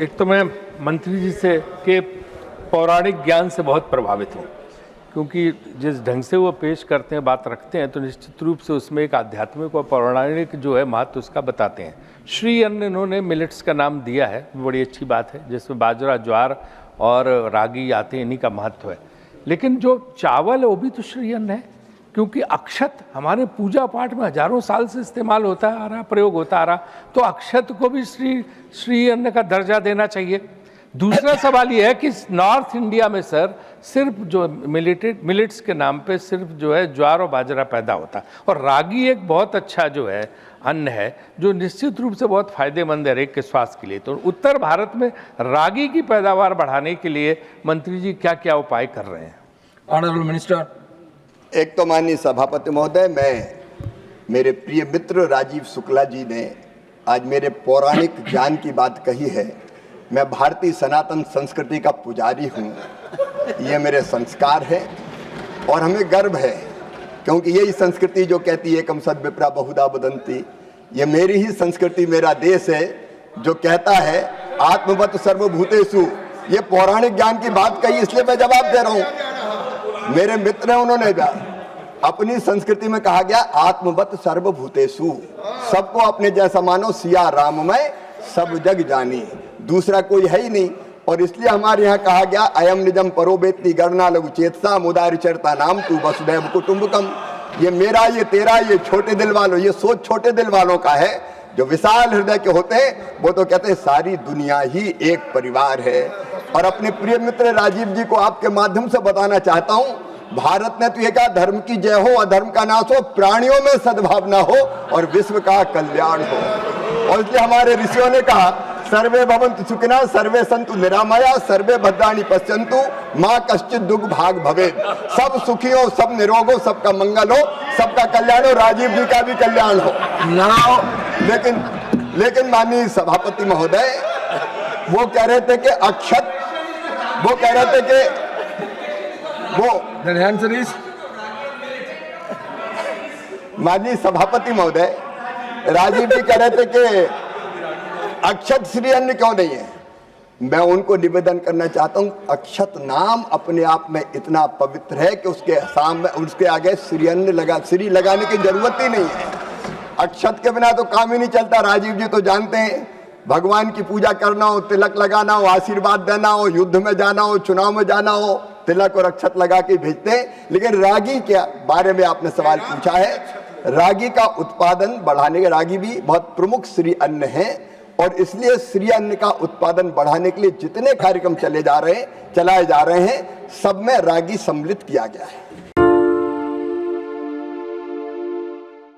एक तो मैं मंत्री जी से के पौराणिक ज्ञान से बहुत प्रभावित हूँ, क्योंकि जिस ढंग से वो पेश करते हैं, बात रखते हैं, तो निश्चित रूप से उसमें एक आध्यात्मिक और पौराणिक जो है महत्व उसका बताते हैं। श्री अन्न इन्होंने मिलेट्स का नाम दिया है, बड़ी अच्छी बात है, जिसमें बाजरा, ज्वार और रागी आते हैं, इन्हीं का महत्व है। लेकिन जो चावल है वो भी तो श्री अन्न है, क्योंकि अक्षत हमारे पूजा पाठ में हजारों साल से इस्तेमाल होता आ रहा, प्रयोग होता आ रहा, तो अक्षत को भी श्री अन्न का दर्जा देना चाहिए। दूसरा सवाल ये है कि नॉर्थ इंडिया में सर सिर्फ जो मिलेट्स के नाम पे सिर्फ जो है ज्वार और बाजरा पैदा होता है, और रागी एक बहुत अच्छा जो है अन्न है जो निश्चित रूप से बहुत फायदेमंद है एक के स्वास्थ्य के लिए। तो उत्तर भारत में रागी की पैदावार बढ़ाने के लिए मंत्री जी क्या क्या उपाय कर रहे हैं? Honourable minister. एक तो माननीय सभापति महोदय, मेरे प्रिय मित्र राजीव शुक्ला जी ने आज मेरे पौराणिक ज्ञान की बात कही है। मैं भारतीय सनातन संस्कृति का पुजारी हूँ, ये मेरे संस्कार है और हमें गर्व है, क्योंकि यही संस्कृति जो कहती है एकम सद विप्रा बहुधा वदन्ति, ये मेरी ही संस्कृति, मेरा देश है जो कहता है आत्मवत् सर्वभूतेषु। ये पौराणिक ज्ञान की बात कही, इसलिए मैं जवाब दे रहा हूँ। मेरे मित्र हैं, उन्होंने अपनी संस्कृति में कहा गया आत्मवत् सर्वभूतेषु, सबको अपने जैसा मानो, सिया राममय सब जग जानी, दूसरा कोई है ही नहीं। और इसलिए हमारे यहाँ कहा गया अयम निजम परोबेत्ति गणना लघु चेतसा मुदार चरता नाम तू वसुधैव कुटुंबकम। ये मेरा, ये तेरा, ये छोटे दिल वालों, ये सोच छोटे दिल वालों का है। जो विशाल हृदय के होते हैं वो तो कहते हैं सारी दुनिया ही एक परिवार है। और अपने प्रिय मित्र राजीव जी को आपके माध्यम से बताना चाहता हूँ, भारत ने तो ये कहा धर्म की जय हो, अधर्म का नाश हो, प्राणियों में सद्भावना हो और विश्व का कल्याण हो। और इसलिए हमारे ऋषियों ने कहा सर्वे भवन्तु सुखिनः सर्वे सन्तु निरामया सर्वे भद्राणि पश्यन्तु माँ कश्चित् दुःख भाग भवेत्। सब सुखी हो, सब निरोग हो, सबका मंगल हो, सबका कल्याण हो, राजीव जी का भी कल्याण हो। लेकिन माननीय सभापति महोदय, वो कह रहे थे कि अक्षत, वो कह रहे थे कि माननीय सभापति महोदय, राजीव जी कह रहे थे कि अक्षत श्री अन्न क्यों नहीं है। मैं उनको निवेदन करना चाहता हूं, अक्षत नाम अपने आप में इतना पवित्र है कि उसके आगे श्री लगाने की जरूरत ही नहीं है। अक्षत के बिना तो काम ही नहीं चलता। राजीव जी तो जानते हैं, भगवान की पूजा करना हो, तिलक लगाना हो, आशीर्वाद देना हो, युद्ध में जाना हो, चुनाव में जाना हो, तिलक और अक्षत लगा के भेजते हैं। लेकिन रागी के बारे में आपने सवाल पूछा है, रागी का उत्पादन बढ़ाने के, रागी भी बहुत प्रमुख श्री अन्न है और इसलिए श्री अन्न का उत्पादन बढ़ाने के लिए जितने कार्यक्रम चलाए जा रहे हैं, सब में रागी सम्मिलित किया गया है।